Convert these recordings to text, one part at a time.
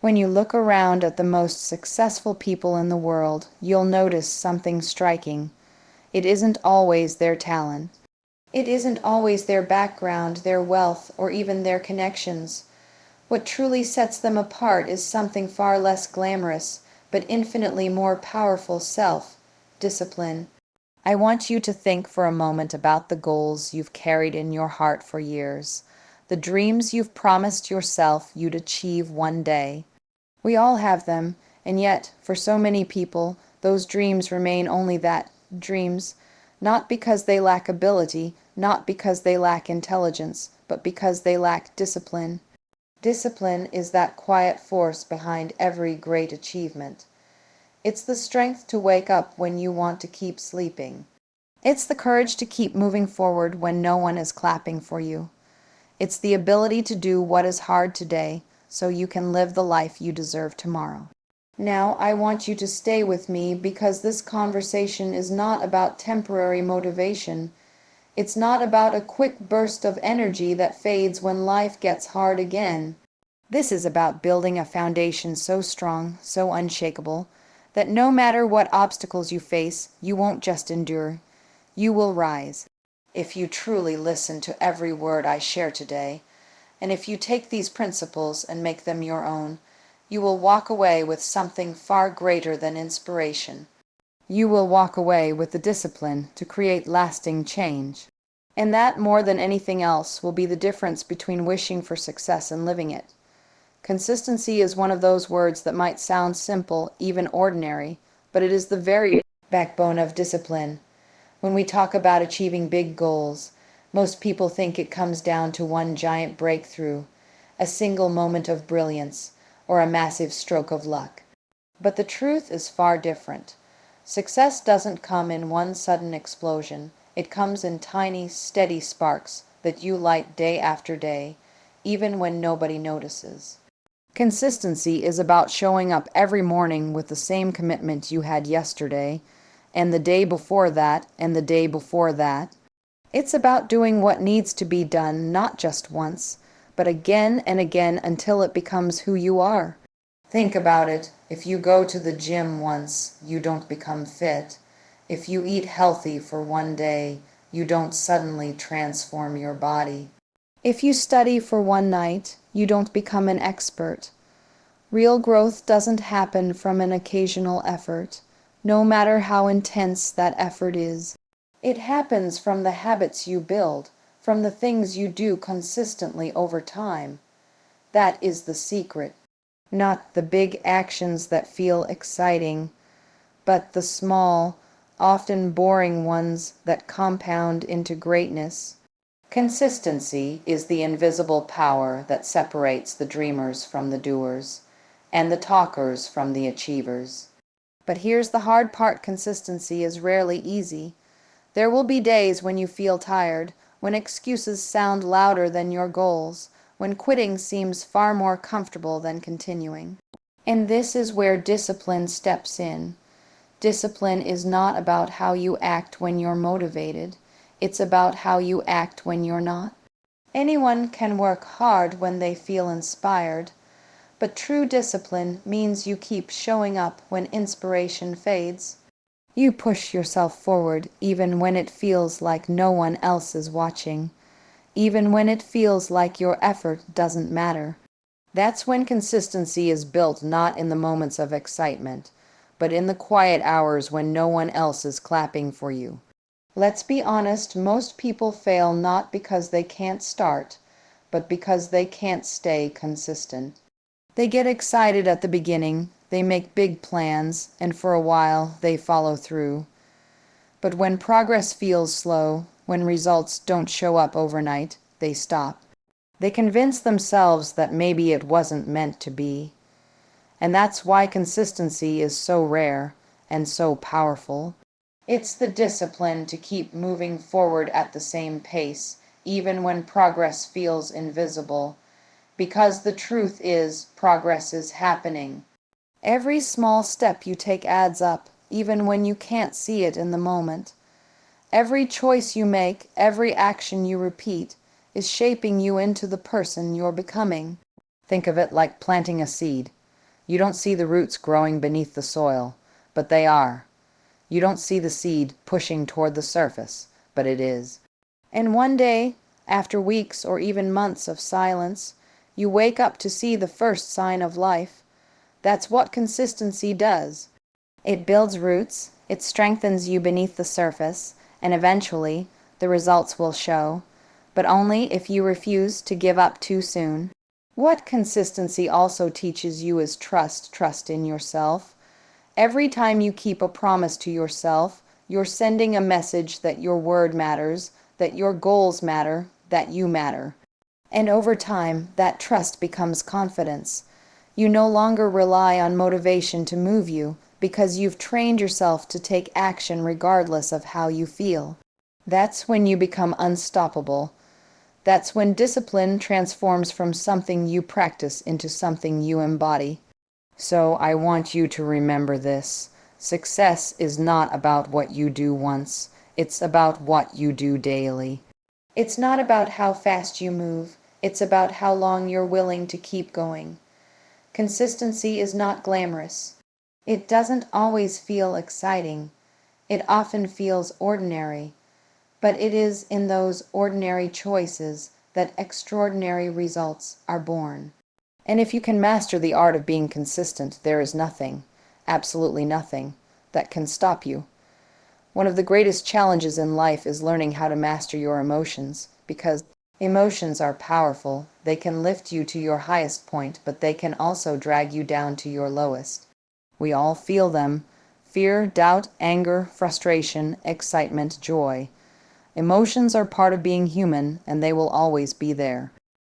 When you look around at the most successful people in the world, you'll notice something striking. It isn't always their talent. It isn't always their background, their wealth, or even their connections. What truly sets them apart is something far less glamorous, but infinitely more powerful: self-discipline. I want you to think for a moment about the goals you've carried in your heart for years, the dreams you've promised yourself you'd achieve one day. We all have them, and yet, for so many people, those dreams remain only that, dreams, not because they lack ability, not because they lack intelligence, but because they lack discipline. Discipline is that quiet force behind every great achievement. It's the strength to wake up when you want to keep sleeping. It's the courage to keep moving forward when no one is clapping for you. It's the ability to do what is hard today so you can live the life you deserve tomorrow. Now, I want you to stay with me because this conversation is not about temporary motivation. It's not about a quick burst of energy that fades when life gets hard again. This is about building a foundation so strong, so unshakable, that no matter what obstacles you face, you won't just endure. You will rise. If you truly listen to every word I share today, and if you take these principles and make them your own, you will walk away with something far greater than inspiration. You will walk away with the discipline to create lasting change. And that, more than anything else, will be the difference between wishing for success and living it. Consistency is one of those words that might sound simple, even ordinary, but it is the very backbone of discipline. When we talk about achieving big goals, most people think it comes down to one giant breakthrough, a single moment of brilliance, or a massive stroke of luck. But the truth is far different. Success doesn't come in one sudden explosion. It comes in tiny, steady sparks that you light day after day, even when nobody notices. Consistency is about showing up every morning with the same commitment you had yesterday, and the day before that, and the day before that. It's about doing what needs to be done, not just once, but again and again until it becomes who you are. Think about it. If you go to the gym once, you don't become fit. If you eat healthy for one day, you don't suddenly transform your body. If you study for one night, you don't become an expert. Real growth doesn't happen from an occasional effort, no matter how intense that effort is. It happens from the habits you build, from the things you do consistently over time. That is the secret. Not the big actions that feel exciting, but the small, often boring ones that compound into greatness. Consistency is the invisible power that separates the dreamers from the doers, and the talkers from the achievers. But here's the hard part: consistency is rarely easy. There will be days when you feel tired, when excuses sound louder than your goals, when quitting seems far more comfortable than continuing. And this is where discipline steps in. Discipline is not about how you act when you're motivated. It's about how you act when you're not. Anyone can work hard when they feel inspired, but true discipline means you keep showing up when inspiration fades. You push yourself forward even when it feels like no one else is watching, even when it feels like your effort doesn't matter. That's when consistency is built, not in the moments of excitement, but in the quiet hours when no one else is clapping for you. Let's be honest, most people fail not because they can't start, but because they can't stay consistent. They get excited at the beginning, they make big plans, and for a while they follow through. But when progress feels slow, when results don't show up overnight, they stop. They convince themselves that maybe it wasn't meant to be. And that's why consistency is so rare and so powerful. It's the discipline to keep moving forward at the same pace, even when progress feels invisible. Because the truth is, progress is happening. Every small step you take adds up, even when you can't see it in the moment. Every choice you make, every action you repeat, is shaping you into the person you're becoming. Think of it like planting a seed. You don't see the roots growing beneath the soil, but they are. You don't see the seed pushing toward the surface, but it is. And one day, after weeks or even months of silence, you wake up to see the first sign of life. That's what consistency does. It builds roots, it strengthens you beneath the surface, and eventually the results will show, but only if you refuse to give up too soon. What consistency also teaches you is trust in yourself. Every time you keep a promise to yourself, you're sending a message that your word matters, that your goals matter, that you matter. And over time, that trust becomes confidence. You no longer rely on motivation to move you, because you've trained yourself to take action regardless of how you feel. That's when you become unstoppable. That's when discipline transforms from something you practice into something you embody. So I want you to remember this. Success is not about what you do once. It's about what you do daily. It's not about how fast you move. It's about how long you're willing to keep going. Consistency is not glamorous. It doesn't always feel exciting. It often feels ordinary. But it is in those ordinary choices that extraordinary results are born. And if you can master the art of being consistent, there is nothing, absolutely nothing, that can stop you. One of the greatest challenges in life is learning how to master your emotions, because emotions are powerful. They can lift you to your highest point, but they can also drag you down to your lowest. We all feel them: fear, doubt, anger, frustration, excitement, joy. Emotions are part of being human, and they will always be there.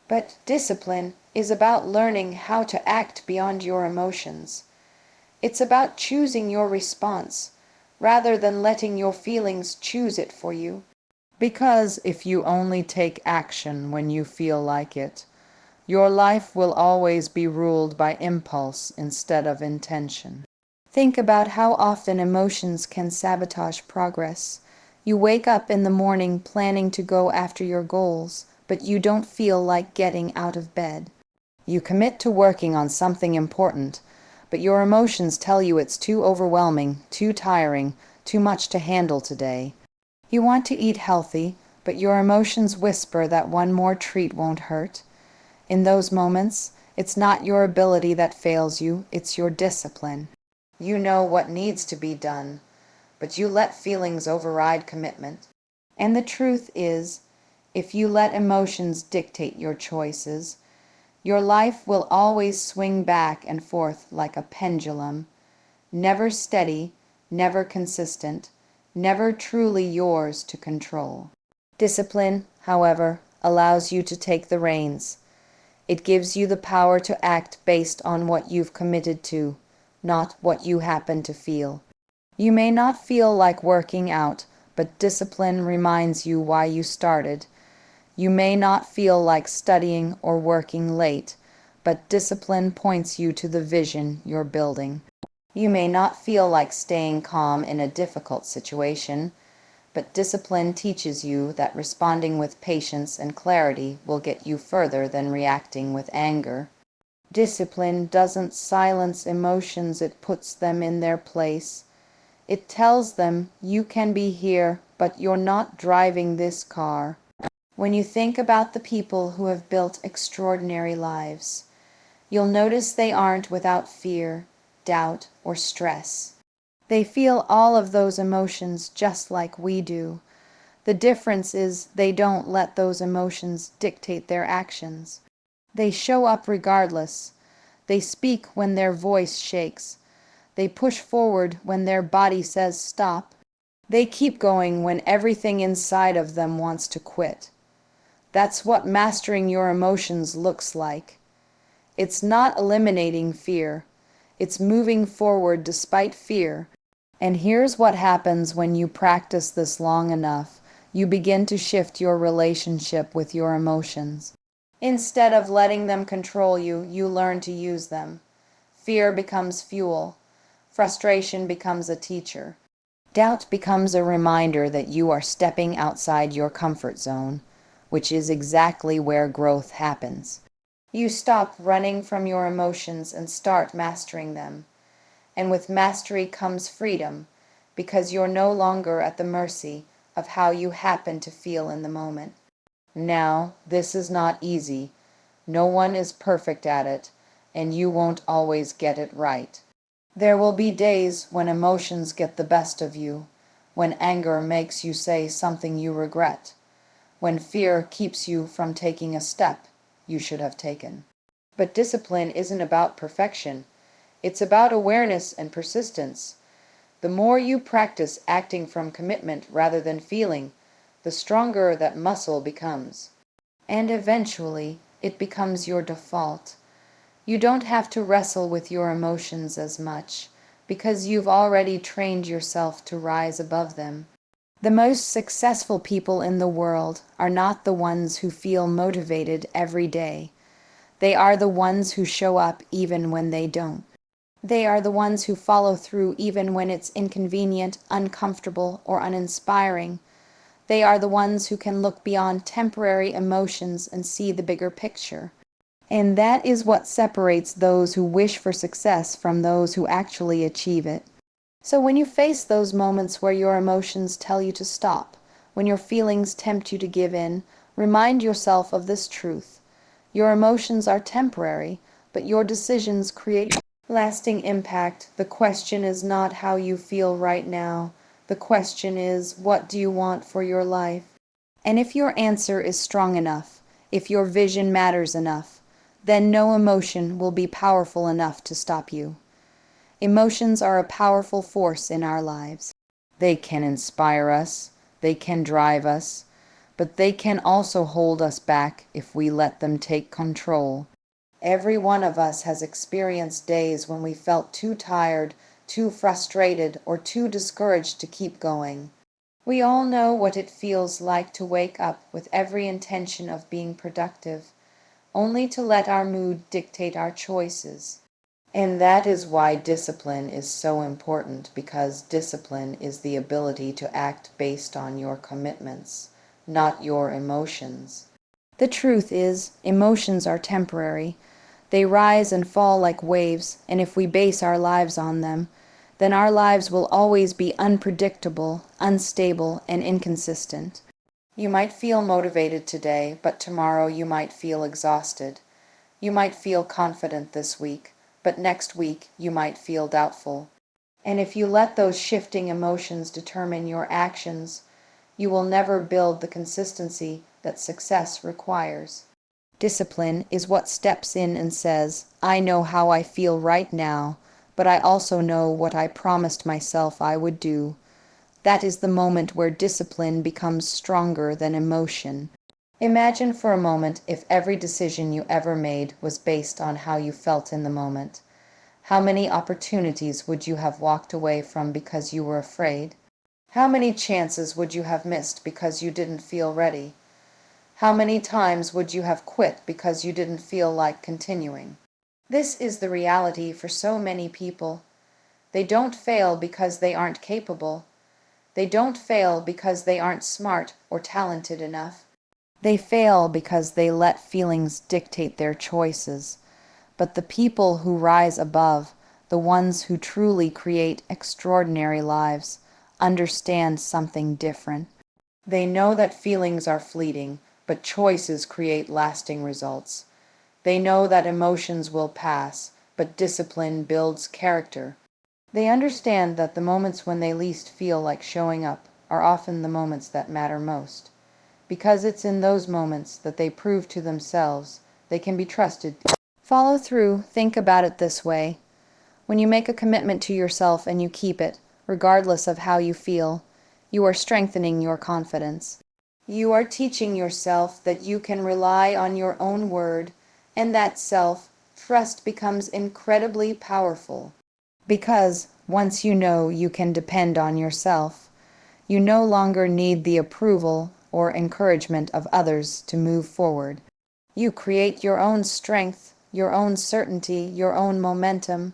But discipline is about learning how to act beyond your emotions. It's about choosing your response, rather than letting your feelings choose it for you. Because if you only take action when you feel like it, your life will always be ruled by impulse instead of intention. Think about how often emotions can sabotage progress. You wake up in the morning planning to go after your goals, but you don't feel like getting out of bed. You commit to working on something important, but your emotions tell you it's too overwhelming, too tiring, too much to handle today. You want to eat healthy, but your emotions whisper that one more treat won't hurt. In those moments, it's not your ability that fails you, it's your discipline. You know what needs to be done, but you let feelings override commitment. And the truth is, if you let emotions dictate your choices, your life will always swing back and forth like a pendulum, never steady, never consistent, never truly yours to control. Discipline, however, allows you to take the reins. It gives you the power to act based on what you've committed to, not what you happen to feel. You may not feel like working out, but discipline reminds you why you started. You may not feel like studying or working late, but discipline points you to the vision you're building. You may not feel like staying calm in a difficult situation, but discipline teaches you that responding with patience and clarity will get you further than reacting with anger. Discipline doesn't silence emotions, it puts them in their place. It tells them, you can be here, but you're not driving this car. When you think about the people who have built extraordinary lives, you'll notice they aren't without fear, doubt, or stress. They feel all of those emotions just like we do. The difference is they don't let those emotions dictate their actions. They show up regardless. They speak when their voice shakes. They push forward when their body says stop. They keep going when everything inside of them wants to quit. That's what mastering your emotions looks like. It's not eliminating fear. It's moving forward despite fear. And here's what happens when you practice this long enough. You begin to shift your relationship with your emotions. Instead of letting them control you, you learn to use them. Fear becomes fuel. Frustration becomes a teacher. Doubt becomes a reminder that you are stepping outside your comfort zone, which is exactly where growth happens. You stop running from your emotions and start mastering them. And with mastery comes freedom, because you're no longer at the mercy of how you happen to feel in the moment. Now, this is not easy. No one is perfect at it, and you won't always get it right. There will be days when emotions get the best of you, when anger makes you say something you regret, when fear keeps you from taking a step you should have taken. But discipline isn't about perfection. It's about awareness and persistence. The more you practice acting from commitment rather than feeling, the stronger that muscle becomes. And eventually, it becomes your default. You don't have to wrestle with your emotions as much, because you've already trained yourself to rise above them. The most successful people in the world are not the ones who feel motivated every day. They are the ones who show up even when they don't. They are the ones who follow through even when it's inconvenient, uncomfortable, or uninspiring. They are the ones who can look beyond temporary emotions and see the bigger picture. And that is what separates those who wish for success from those who actually achieve it. So when you face those moments where your emotions tell you to stop, when your feelings tempt you to give in, remind yourself of this truth. Your emotions are temporary, but your decisions create lasting impact. The question is not how you feel right now. The question is, what do you want for your life? And if your answer is strong enough, if your vision matters enough, then no emotion will be powerful enough to stop you. Emotions are a powerful force in our lives. They can inspire us, they can drive us, but they can also hold us back if we let them take control. Every one of us has experienced days when we felt too tired, too frustrated, or too discouraged to keep going. We all know what it feels like to wake up with every intention of being productive, only to let our mood dictate our choices. And that is why discipline is so important, because discipline is the ability to act based on your commitments, not your emotions. The truth is, emotions are temporary. They rise and fall like waves, and if we base our lives on them, then our lives will always be unpredictable, unstable, and inconsistent. You might feel motivated today, but tomorrow you might feel exhausted. You might feel confident this week, but next week you might feel doubtful. And if you let those shifting emotions determine your actions, you will never build the consistency that success requires. Discipline is what steps in and says, I know how I feel right now, but I also know what I promised myself I would do. That is the moment where discipline becomes stronger than emotion. Imagine for a moment if every decision you ever made was based on how you felt in the moment. How many opportunities would you have walked away from because you were afraid? How many chances would you have missed because you didn't feel ready? How many times would you have quit because you didn't feel like continuing? This is the reality for so many people. They don't fail because they aren't capable. They don't fail because they aren't smart or talented enough. They fail because they let feelings dictate their choices. But the people who rise above, the ones who truly create extraordinary lives, understand something different. They know that feelings are fleeting, but choices create lasting results. They know that emotions will pass, but discipline builds character. They understand that the moments when they least feel like showing up are often the moments that matter most, because it's in those moments that they prove to themselves they can be trusted. Follow through. Think about it this way. When you make a commitment to yourself and you keep it, regardless of how you feel, you are strengthening your confidence. You are teaching yourself that you can rely on your own word, and that self-trust becomes incredibly powerful. Because once you know you can depend on yourself, you no longer need the approval or encouragement of others to move forward. You create your own strength, your own certainty, your own momentum.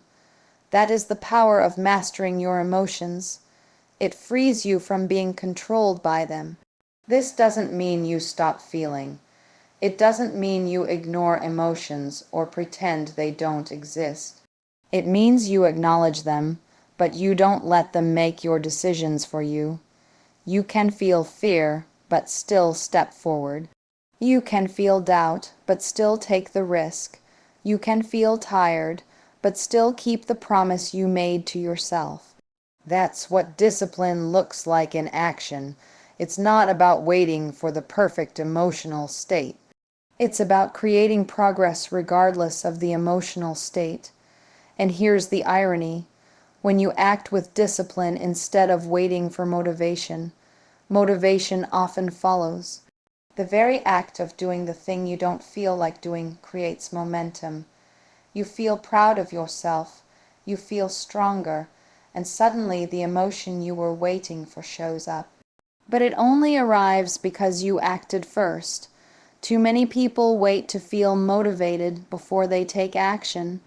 That is the power of mastering your emotions. It frees you from being controlled by them. This doesn't mean you stop feeling. It doesn't mean you ignore emotions or pretend they don't exist. It means you acknowledge them, but you don't let them make your decisions for you. You can feel fear, but still step forward. You can feel doubt, but still take the risk. You can feel tired, but still keep the promise you made to yourself. That's what discipline looks like in action. It's not about waiting for the perfect emotional state. It's about creating progress regardless of the emotional state. And here's the irony. When you act with discipline instead of waiting for motivation, motivation often follows. The very act of doing the thing you don't feel like doing creates momentum. You feel proud of yourself, you feel stronger, and suddenly the emotion you were waiting for shows up. But it only arrives because you acted first. Too many people wait to feel motivated before they take action.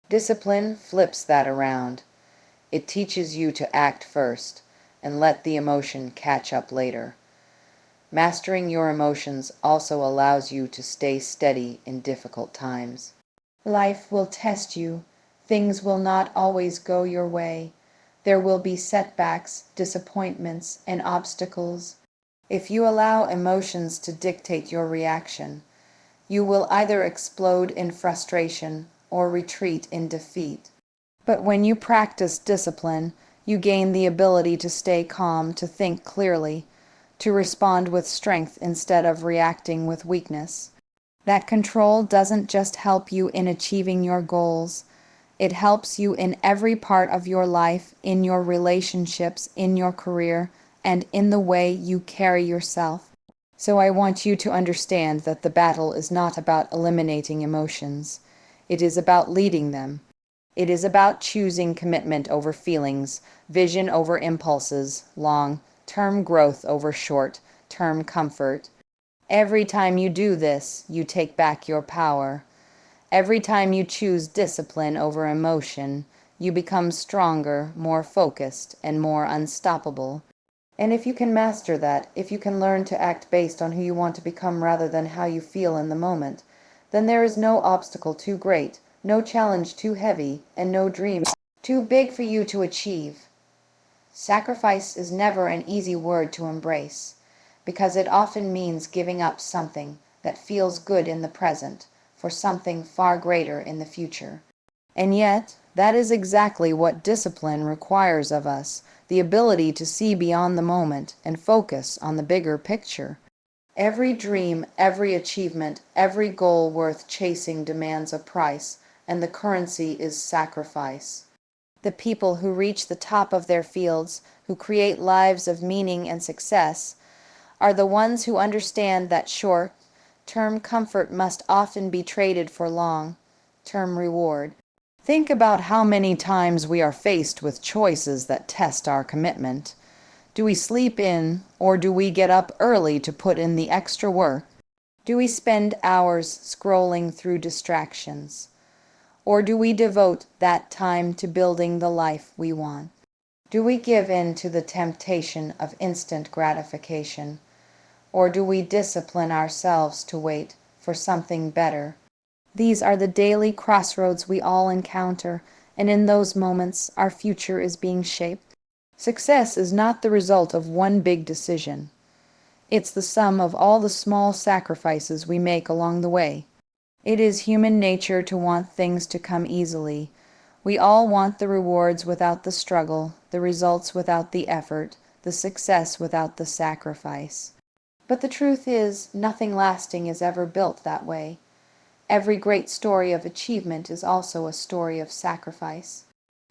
Discipline flips that around. It teaches you to act first and let the emotion catch up later. Mastering your emotions also allows you to stay steady in difficult times. Life will test you. Things will not always go your way. There will be setbacks, disappointments, and obstacles. If you allow emotions to dictate your reaction, you will either explode in frustration or retreat in defeat. But when you practice discipline, you gain the ability to stay calm, to think clearly, to respond with strength instead of reacting with weakness. That control doesn't just help you in achieving your goals. It helps you in every part of your life, in your relationships, in your career, and in the way you carry yourself. So I want you to understand that the battle is not about eliminating emotions. It is about leading them. It is about choosing commitment over feelings, vision over impulses, long-term growth over short-term comfort. Every time you do this, you take back your power. Every time you choose discipline over emotion, you become stronger, more focused, and more unstoppable. And if you can master that, if you can learn to act based on who you want to become rather than how you feel in the moment, then there is no obstacle too great, no challenge too heavy, and no dream too big for you to achieve. Sacrifice is never an easy word to embrace, because it often means giving up something that feels good in the present for something far greater in the future. And yet, that is exactly what discipline requires of us, the ability to see beyond the moment and focus on the bigger picture. Every dream, every achievement, every goal worth chasing demands a price, and the currency is sacrifice. The people who reach the top of their fields, who create lives of meaning and success, are the ones who understand that short-term comfort must often be traded for long-term reward. Think about how many times we are faced with choices that test our commitment. Do we sleep in, or do we get up early to put in the extra work? Do we spend hours scrolling through distractions? Or do we devote that time to building the life we want? Do we give in to the temptation of instant gratification? Or do we discipline ourselves to wait for something better? These are the daily crossroads we all encounter, and in those moments, our future is being shaped. Success is not the result of one big decision. It's the sum of all the small sacrifices we make along the way. It is human nature to want things to come easily. We all want the rewards without the struggle, the results without the effort, the success without the sacrifice. But the truth is, nothing lasting is ever built that way. Every great story of achievement is also a story of sacrifice.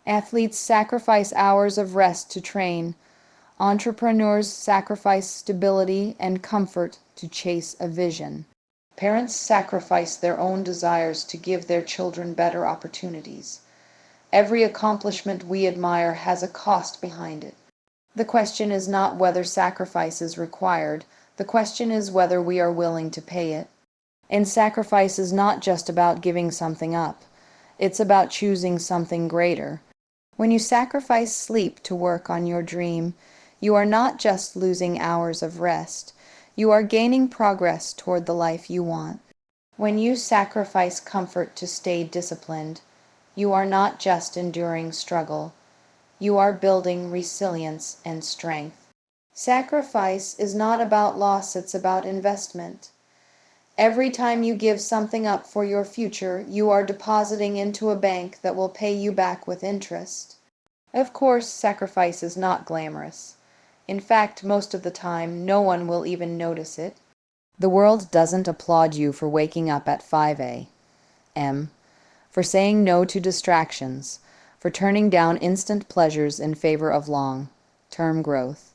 Athletes sacrifice hours of rest to train. Entrepreneurs sacrifice stability and comfort to chase a vision. Parents sacrifice their own desires to give their children better opportunities. Every accomplishment we admire has a cost behind it. The question is not whether sacrifice is required. The question is whether we are willing to pay it. And sacrifice is not just about giving something up. It's about choosing something greater. When you sacrifice sleep to work on your dream, you are not just losing hours of rest. You are gaining progress toward the life you want. When you sacrifice comfort to stay disciplined, you are not just enduring struggle, you are building resilience and strength. Sacrifice is not about loss, it's about investment. Every time you give something up for your future, you are depositing into a bank that will pay you back with interest. Of course, sacrifice is not glamorous. In fact, most of the time, no one will even notice it. The world doesn't applaud you for waking up at 5 a.m., for saying no to distractions, for turning down instant pleasures in favor of long-term growth.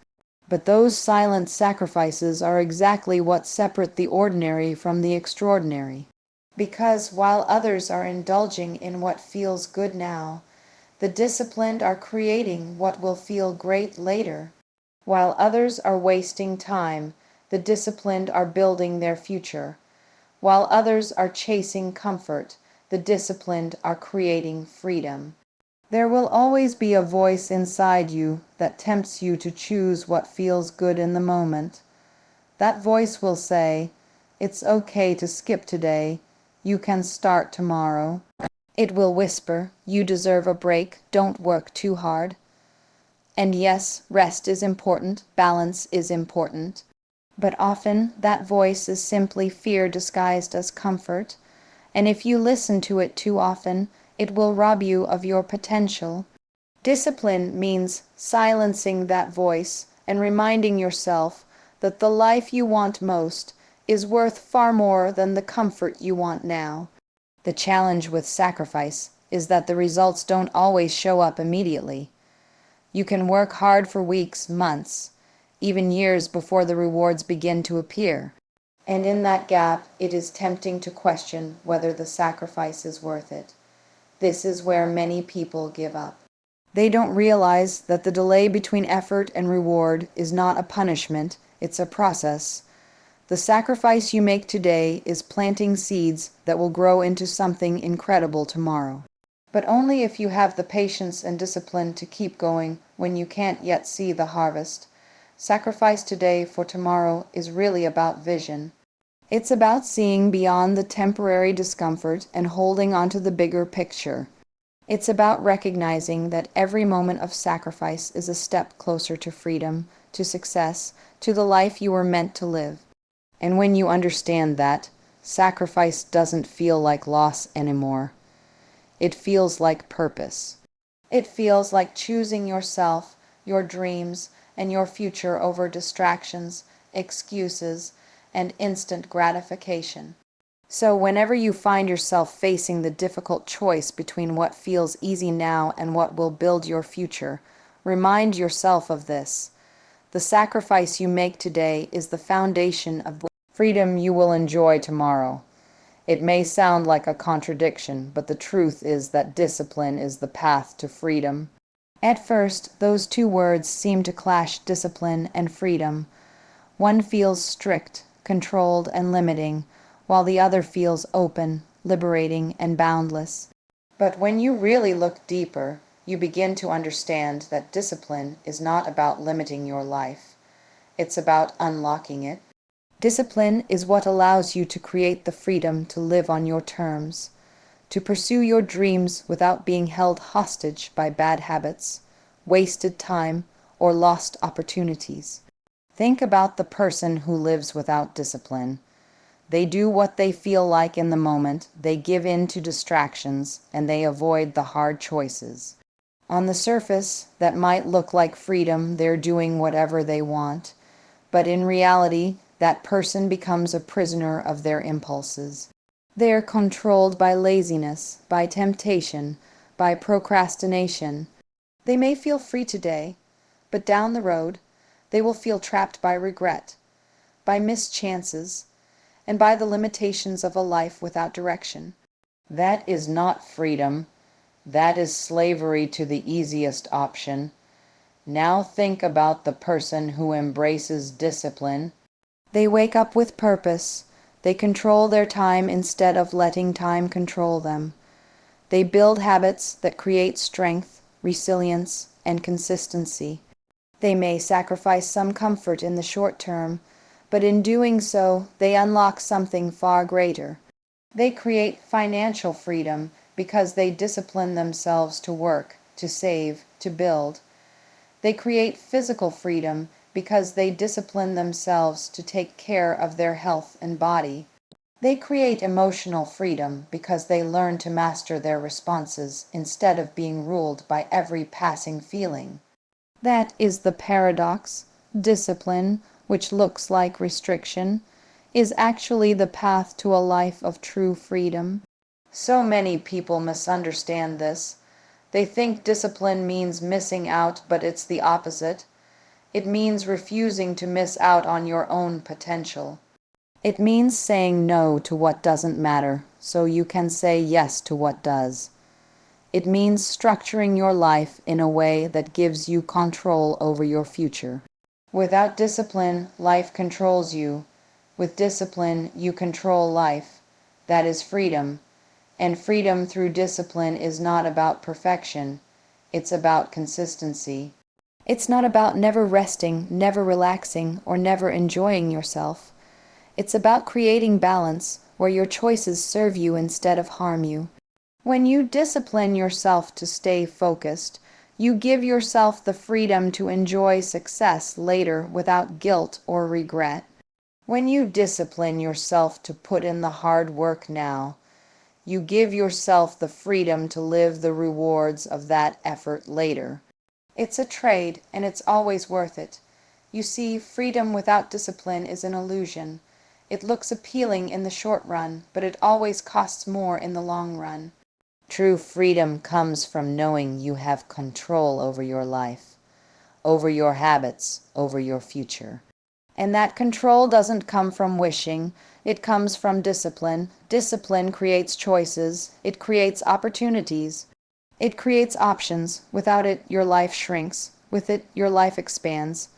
But those silent sacrifices are exactly what separate the ordinary from the extraordinary. Because while others are indulging in what feels good now, the disciplined are creating what will feel great later. While others are wasting time, the disciplined are building their future. While others are chasing comfort, the disciplined are creating freedom. There will always be a voice inside you that tempts you to choose what feels good in the moment. That voice will say, "It's okay to skip today. You can start tomorrow." It will whisper, "You deserve a break. Don't work too hard." And yes, rest is important, balance is important. But often that voice is simply fear disguised as comfort, and if you listen to it too often, it will rob you of your potential. Discipline means silencing that voice and reminding yourself that the life you want most is worth far more than the comfort you want now. The challenge with sacrifice is that the results don't always show up immediately. You can work hard for weeks, months, even years before the rewards begin to appear. And in that gap, it is tempting to question whether the sacrifice is worth it. This is where many people give up. They don't realize that the delay between effort and reward is not a punishment, it's a process. The sacrifice you make today is planting seeds that will grow into something incredible tomorrow. But only if you have the patience and discipline to keep going when you can't yet see the harvest. Sacrifice today for tomorrow is really about vision. It's about seeing beyond the temporary discomfort and holding onto the bigger picture. It's about recognizing that every moment of sacrifice is a step closer to freedom, to success, to the life you were meant to live. And when you understand that, sacrifice doesn't feel like loss anymore. It feels like purpose. It feels like choosing yourself, your dreams, and your future over distractions, excuses, and instant gratification. So whenever you find yourself facing the difficult choice between what feels easy now and what will build your future, remind yourself of this. The sacrifice you make today is the foundation of the freedom you will enjoy tomorrow. It may sound like a contradiction, but the truth is that discipline is the path to freedom. At first, those two words seem to clash, discipline and freedom. One feels strict, controlled, and limiting, while the other feels open, liberating, and boundless. But when you really look deeper, you begin to understand that discipline is not about limiting your life. It's about unlocking it. Discipline is what allows you to create the freedom to live on your terms, to pursue your dreams without being held hostage by bad habits, wasted time, or lost opportunities. Think about the person who lives without discipline. They do what they feel like in the moment, they give in to distractions, and they avoid the hard choices. On the surface, that might look like freedom, they're doing whatever they want, but in reality, that person becomes a prisoner of their impulses. They are controlled by laziness, by temptation, by procrastination. They may feel free today, but down the road, they will feel trapped by regret, by missed chances, and by the limitations of a life without direction. That is not freedom. That is slavery to the easiest option. Now think about the person who embraces discipline. They wake up with purpose. They control their time instead of letting time control them. They build habits that create strength, resilience, and consistency. They may sacrifice some comfort in the short term, But in doing so, they unlock something far greater. They create financial freedom because they discipline themselves to work, to save, to build. They create physical freedom because they discipline themselves to take care of their health and body. They create emotional freedom because they learn to master their responses instead of being ruled by every passing feeling. That is the paradox. Discipline, which looks like restriction, is actually the path to a life of true freedom. So many people misunderstand this. They think discipline means missing out, but it's the opposite. It means refusing to miss out on your own potential. It means saying no to what doesn't matter, so you can say yes to what does. It means structuring your life in a way that gives you control over your future. Without discipline, life controls you. With discipline, you control life. That is freedom. And freedom through discipline is not about perfection. It's about consistency. It's not about never resting, never relaxing, or never enjoying yourself. It's about creating balance where your choices serve you instead of harm you. When you discipline yourself to stay focused, you give yourself the freedom to enjoy success later without guilt or regret. When you discipline yourself to put in the hard work now, you give yourself the freedom to live the rewards of that effort later. It's a trade, and it's always worth it. You see, freedom without discipline is an illusion. It looks appealing in the short run, but it always costs more in the long run. True freedom comes from knowing you have control over your life, over your habits, over your future. And that control doesn't come from wishing, it comes from discipline. Discipline creates choices, it creates opportunities, it creates options. Without it, your life shrinks. With it, your life expands.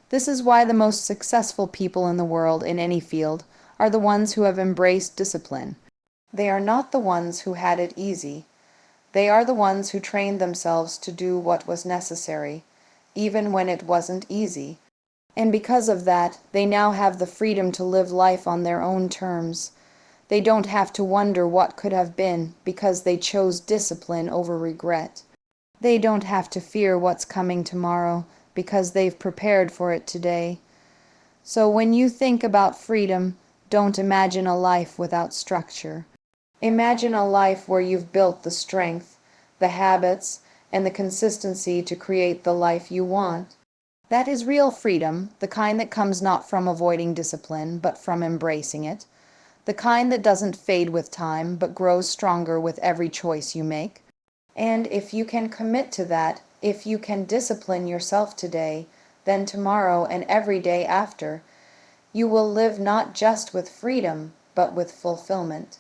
This is why the most successful people in the world, in any field, are the ones who have embraced discipline. They are not the ones who had it easy. They are the ones who trained themselves to do what was necessary, even when it wasn't easy. And because of that, they now have the freedom to live life on their own terms. They don't have to wonder what could have been because they chose discipline over regret. They don't have to fear what's coming tomorrow because they've prepared for it today. So when you think about freedom, don't imagine a life without structure. Imagine a life where you've built the strength, the habits, and the consistency to create the life you want. That is real freedom, the kind that comes not from avoiding discipline, but from embracing it. The kind that doesn't fade with time, but grows stronger with every choice you make. And if you can commit to that, if you can discipline yourself today, then tomorrow and every day after, you will live not just with freedom, but with fulfillment.